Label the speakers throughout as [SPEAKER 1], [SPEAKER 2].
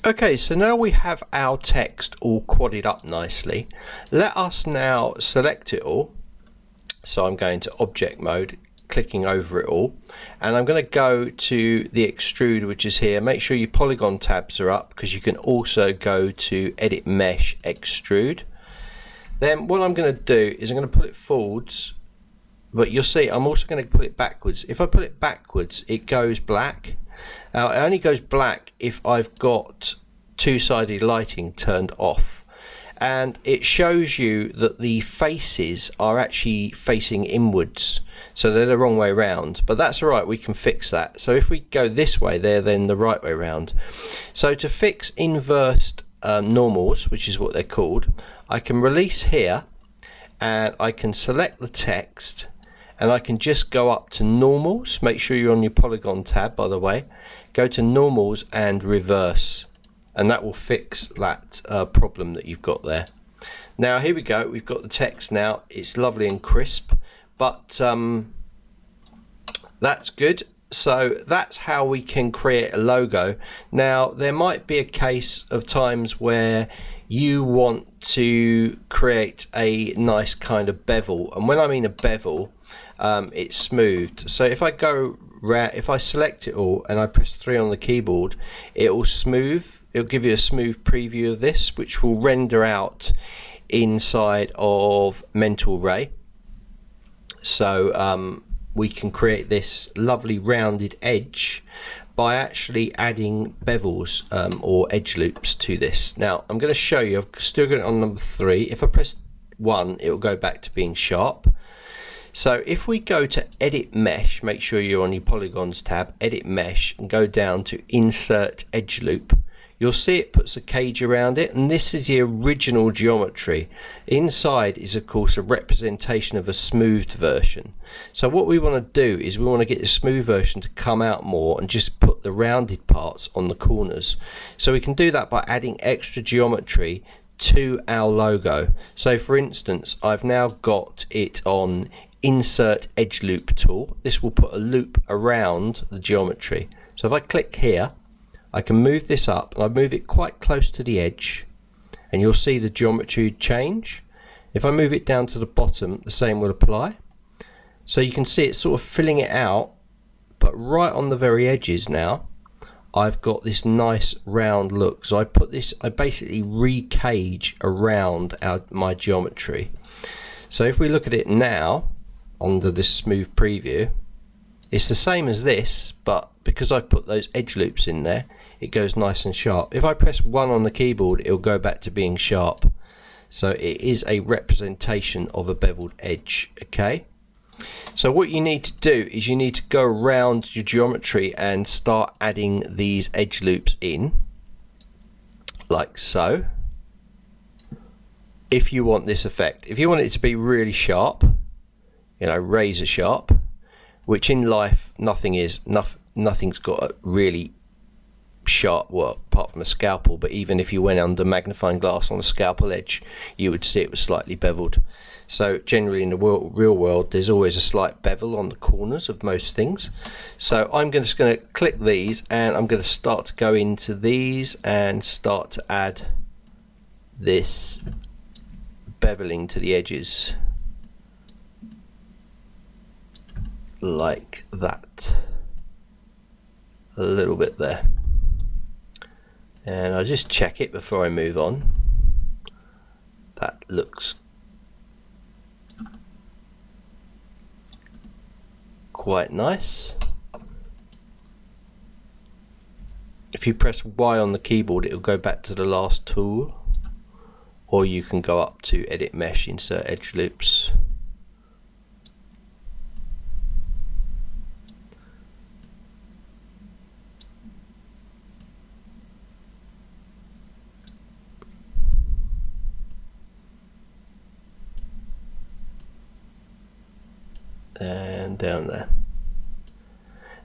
[SPEAKER 1] Okay, so now we have our text all quadded up nicely. Let us now select it all. So I'm going to object mode, clicking over it all, and I'm going to go to the extrude, which is here. Make sure your polygon tabs are up, because you can also go to edit mesh, extrude. Then what I'm going to do is I'm going to put it forwards, but you'll see I'm also going to put it backwards. If I put it backwards, it goes black. It only goes black if I've got two-sided lighting turned off, and it shows you that the faces are actually facing inwards, so they're the wrong way around, but that's all right, we can fix that. So if we go this way, they're then the right way around. So to fix inversed normals, which is what they're called, I can release here and I can select the text, and I can just go up to normals. Make sure you're on your polygon tab, by the way. Go to normals and reverse, and that will fix that problem that you've got there. Now here we go, we've got the text now. It's lovely and crisp, but that's good. So that's how we can create a logo. Now there might be a case of times where you want to create a nice kind of bevel, and when I mean a bevel, it's smoothed. So if I go if I select it all and I press 3 on the keyboard, it will smooth. It'll give you a smooth preview of this, which will render out inside of Mental Ray. So we can create this lovely rounded edge by actually adding bevels or edge loops to this. Now I'm going to show you. I've still got it on number 3. If I press 1, it will go back to being sharp. So if we go to edit mesh, make sure you're on your polygons tab, edit mesh, and go down to insert edge loop, you'll see it puts a cage around it, and this is the original geometry. Inside is of course a representation of a smoothed version. So what we want to do is we want to get the smooth version to come out more and just put the rounded parts on the corners. So we can do that by adding extra geometry to our logo. So for instance, I've now got it on insert edge loop tool. This will put a loop around the geometry. So if I click here, I can move this up, and I move it quite close to the edge, and you'll see the geometry change. If I move it down to the bottom, the same will apply. So you can see it's sort of filling it out, but right on the very edges now I've got this nice round look. So I basically recage around my geometry. So if we look at it now under this smooth preview, it's the same as this, but because I've put those edge loops in there, it goes nice and sharp. If I press 1 on the keyboard, it'll go back to being sharp. So it is a representation of a beveled edge. Okay, so what you need to do is you need to go around your geometry and start adding these edge loops in, like so, if you want this effect. If you want it to be really sharp, you know, razor sharp, which in life nothing is, nothing's got a really sharp, well, apart from a scalpel, but even if you went under magnifying glass on a scalpel edge, you would see it was slightly beveled. So generally in the real world, there's always a slight bevel on the corners of most things. So I'm just going to click these, and I'm going to start to go into these and start to add this beveling to the edges, like that, a little bit there. And I'll just check it before I move on. That looks quite nice. If you press Y on the keyboard, it will go back to the last tool, or you can go up to edit mesh, insert edge loops. And down there.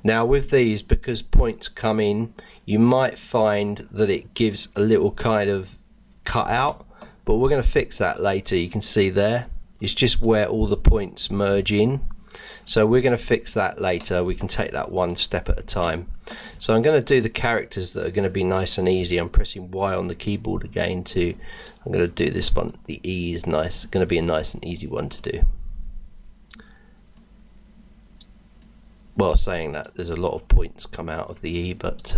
[SPEAKER 1] Now with these, because points come in, you might find that it gives a little kind of cut out, but we're going to fix that later. You can see there, it's just where all the points merge in. So we're going to fix that later. We can take that one step at a time. So I'm going to do the characters that are going to be nice and easy. I'm pressing Y on the keyboard again to, I'm going to do this one. The E is nice. It's going to be a nice and easy one to do. Well, saying that, there's a lot of points come out of the E, but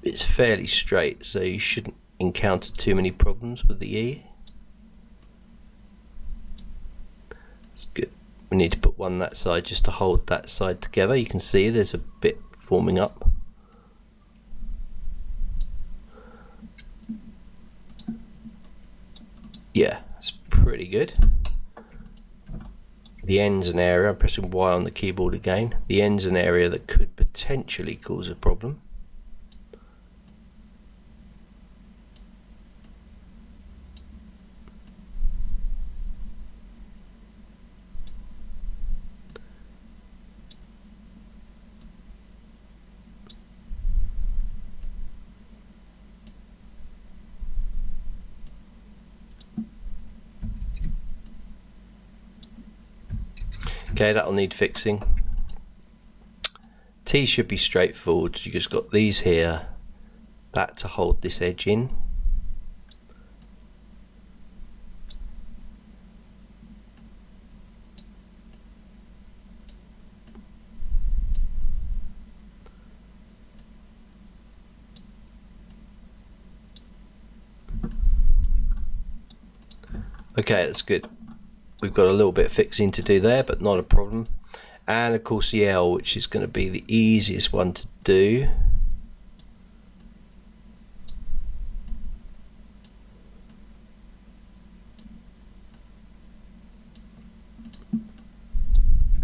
[SPEAKER 1] it's fairly straight, so you shouldn't encounter too many problems with the E. It's good. We need to put one that side just to hold that side together. You can see there's a bit forming up. Yeah, it's pretty good. The end's an area, I'm pressing Y on the keyboard again. The end's an area that could potentially cause a problem. Okay, that'll need fixing. T should be straightforward. You just got these here, that to hold this edge in. Okay, that's good. We've got a little bit of fixing to do there, but not a problem. And of course the L, which is going to be the easiest one to do.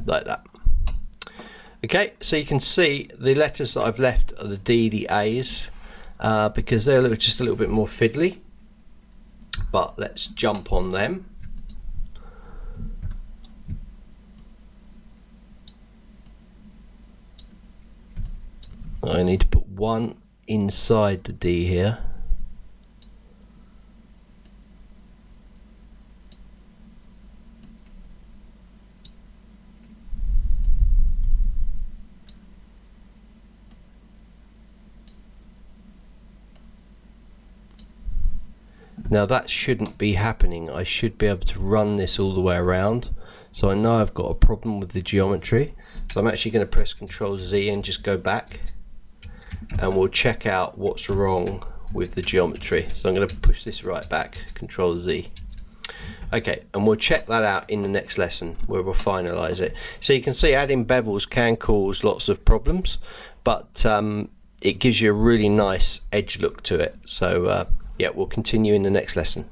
[SPEAKER 1] Like that. Okay, so you can see the letters that I've left are the D, the A's, because they're just a little bit more fiddly. But let's jump on them. I need to put one inside the D here. Now that shouldn't be happening. I should be able to run this all the way around. So I know I've got a problem with the geometry. So I'm actually going to press Ctrl Z and just go back. And we'll check out what's wrong with the geometry. So I'm going to push this right back, Ctrl Z. Okay, and we'll check that out in the next lesson where we'll finalize it. So you can see adding bevels can cause lots of problems, but it gives you a really nice edge look to it. So yeah, we'll continue in the next lesson.